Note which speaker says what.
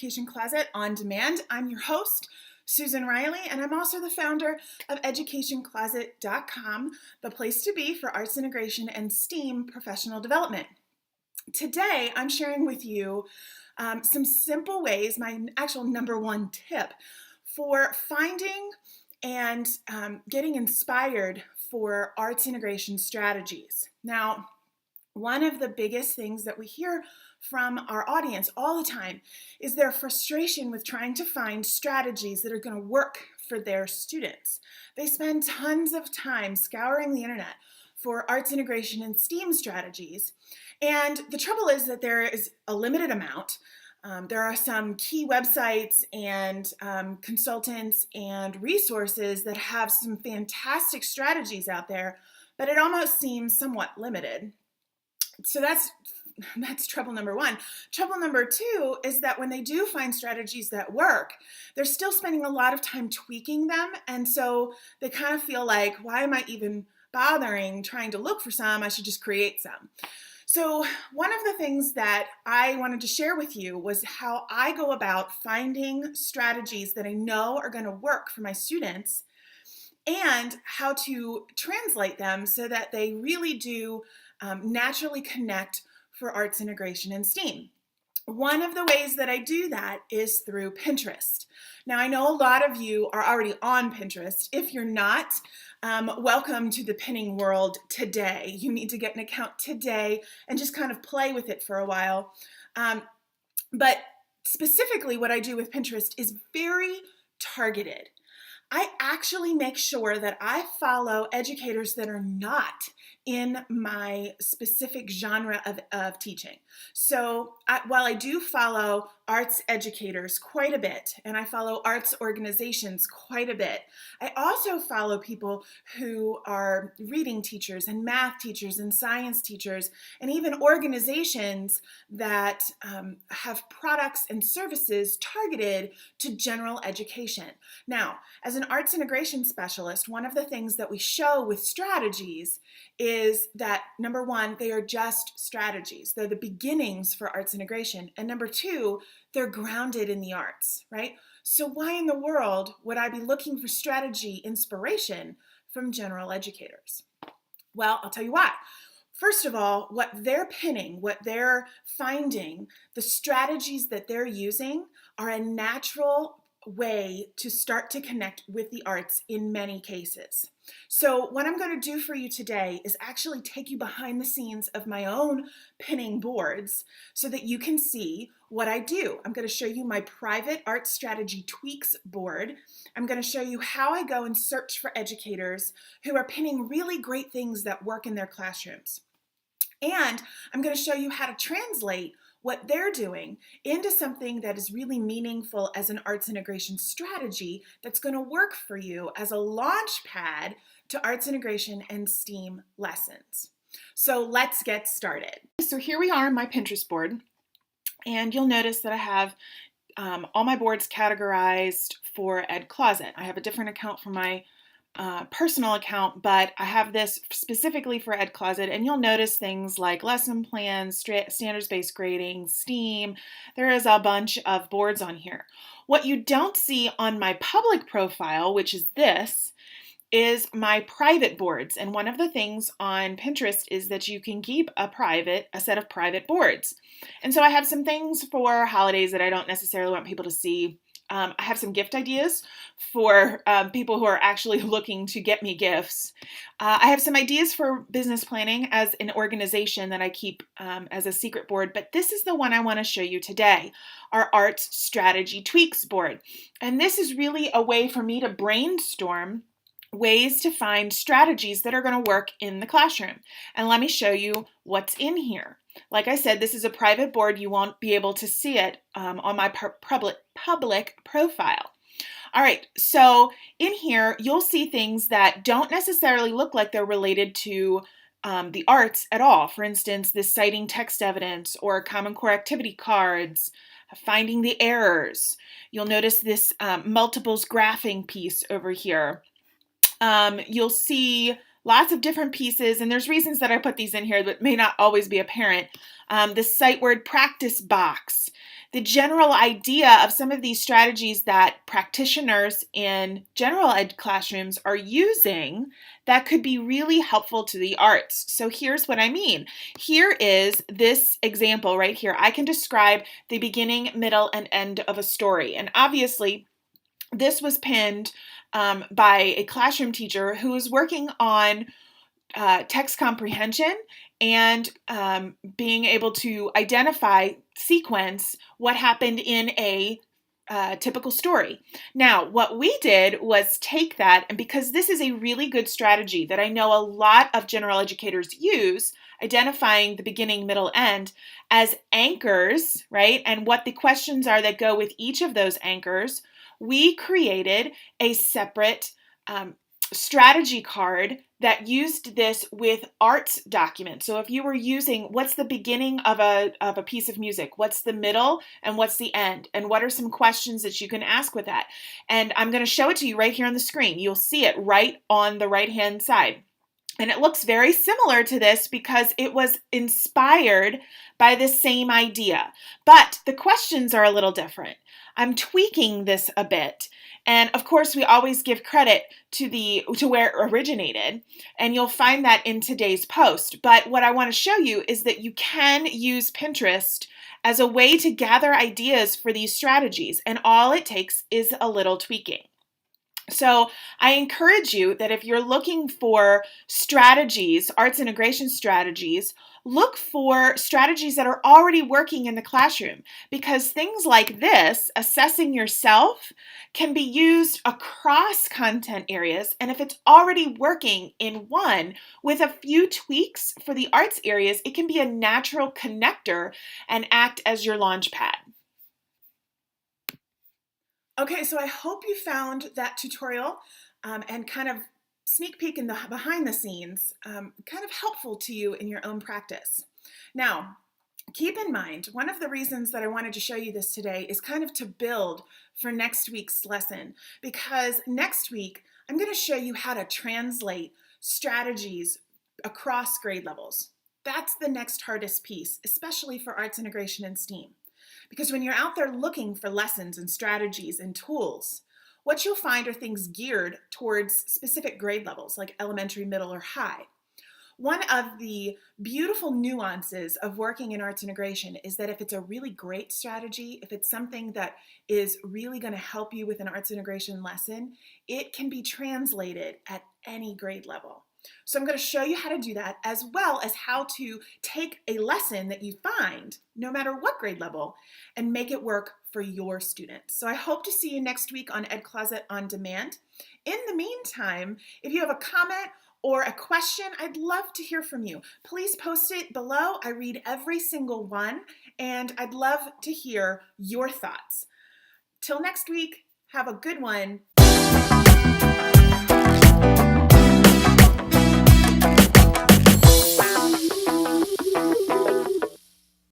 Speaker 1: Education Closet on Demand. I'm your host, Susan Riley, and I'm also the founder of educationcloset.com, the place to be for arts integration and STEAM professional development. Today, I'm sharing with you some simple ways, my actual number one tip for finding and getting inspired for arts integration strategies. Now, one of the biggest things that we hear from our audience all the time is their frustration with trying to find strategies that are going to work for their students. They spend tons of time scouring the internet for arts integration and STEAM strategies. And the trouble is that there is a limited amount. There are some key websites and consultants and resources that have some fantastic strategies out there, but it almost seems somewhat limited. So that's trouble number one. Trouble number two is that when they do find strategies that work, they're still spending a lot of time tweaking them. And so they kind of feel like, why am I even bothering trying to look for some? I should just create some. So one of the things that I wanted to share with you was how I go about finding strategies that I know are going to work for my students and how to translate them so that they really do naturally connect for arts integration and STEAM. One of the ways that I do that is through Pinterest. Now, I know a lot of you are already on Pinterest. If you're not, welcome to the pinning world today. You need to get an account today and just kind of play with it for a while. But specifically, what I do with Pinterest is very targeted. I actually make sure that I follow educators that are not in my specific genre of teaching. So while I do follow arts educators quite a bit, and I follow arts organizations quite a bit, I also follow people who are reading teachers and math teachers and science teachers, and even organizations that have products and services targeted to general education. Now, as an arts integration specialist, one of the things that we show with strategies is that, number one, they are just strategies. They're the beginnings for arts integration. And number two, they're grounded in the arts, right? So why in the world would I be looking for strategy inspiration from general educators? Well, I'll tell you why. First of all, what they're pinning, what they're finding, the strategies that they're using are a natural way to start to connect with the arts in many cases. So what I'm going to do for you today is actually take you behind the scenes of my own pinning boards so that you can see what I do. I'm going to show you my private art strategy tweaks board. I'm going to show you how I go and search for educators who are pinning really great things that work in their classrooms. And I'm going to show you how to translate what they're doing into something that is really meaningful as an arts integration strategy that's going to work for you as a launch pad to arts integration and STEAM lessons. So let's get started. So here we are on my Pinterest board, and you'll notice that I have all my boards categorized for Ed Closet. I have a different account for my personal account, but I have this specifically for Ed Closet, and you'll notice things like lesson plans, standards-based grading, STEAM. There is a bunch of boards on here. What you don't see on my public profile, which is this, is my private boards. And one of the things on Pinterest is that you can keep a set of private boards. And so I have some things for holidays that I don't necessarily want people to see. I have some gift ideas for people who are actually looking to get me gifts. I have some ideas for business planning as an organization that I keep as a secret board, but this is the one I want to show you today, our Arts Strategy Tweaks board. And this is really a way for me to brainstorm ways to find strategies that are going to work in the classroom. And let me show you what's in here. Like I said, this is a private board. You won't be able to see it on my public profile. All right, so in here, you'll see things that don't necessarily look like they're related to the arts at all. For instance, this citing text evidence or Common Core activity cards, finding the errors. You'll notice this multiples graphing piece over here. You'll see lots of different pieces, and there's reasons that I put these in here that may not always be apparent. The sight word practice box, the general idea of some of these strategies that practitioners in general ed classrooms are using that could be really helpful to the arts. So here's what I mean. Here is this example right here. I can describe the beginning, middle, and end of a story. And obviously, this was penned by a classroom teacher who was working on text comprehension and being able to identify, sequence what happened in a typical story. Now, what we did was take that, and because this is a really good strategy that I know a lot of general educators use, identifying the beginning, middle, end as anchors, right? And what the questions are that go with each of those anchors, we created a separate strategy card that used this with arts documents. So if you were using what's the beginning of a piece of music, what's the middle, and what's the end, and what are some questions that you can ask with that? And I'm going to show it to you right here on the screen. You'll see it right on the right-hand side. And it looks very similar to this because it was inspired by the same idea. But the questions are a little different. I'm tweaking this a bit. And of course, we always give credit to where it originated, and you'll find that in today's post. But what I want to show you is that you can use Pinterest as a way to gather ideas for these strategies, and all it takes is a little tweaking. So I encourage you that if you're looking for strategies, arts integration strategies, look for strategies that are already working in the classroom, because things like this, assessing yourself, can be used across content areas. And if it's already working in one with a few tweaks for the arts areas, it can be a natural connector and act as your launch pad. Okay, so I hope you found that tutorial and kind of sneak peek in the behind the scenes kind of helpful to you in your own practice. Now, keep in mind, one of the reasons that I wanted to show you this today is kind of to build for next week's lesson, because next week I'm going to show you how to translate strategies across grade levels. That's the next hardest piece, especially for arts integration and STEAM. Because when you're out there looking for lessons and strategies and tools, what you'll find are things geared towards specific grade levels, like elementary, middle, or high. One of the beautiful nuances of working in arts integration is that if it's a really great strategy, if it's something that is really going to help you with an arts integration lesson, it can be translated at any grade level. So I'm going to show you how to do that, as well as how to take a lesson that you find, no matter what grade level, and make it work for your students. So I hope to see you next week on Ed Closet On Demand. In the meantime, if you have a comment or a question, I'd love to hear from you. Please post it below. I read every single one, and I'd love to hear your thoughts. Till next week, have a good one.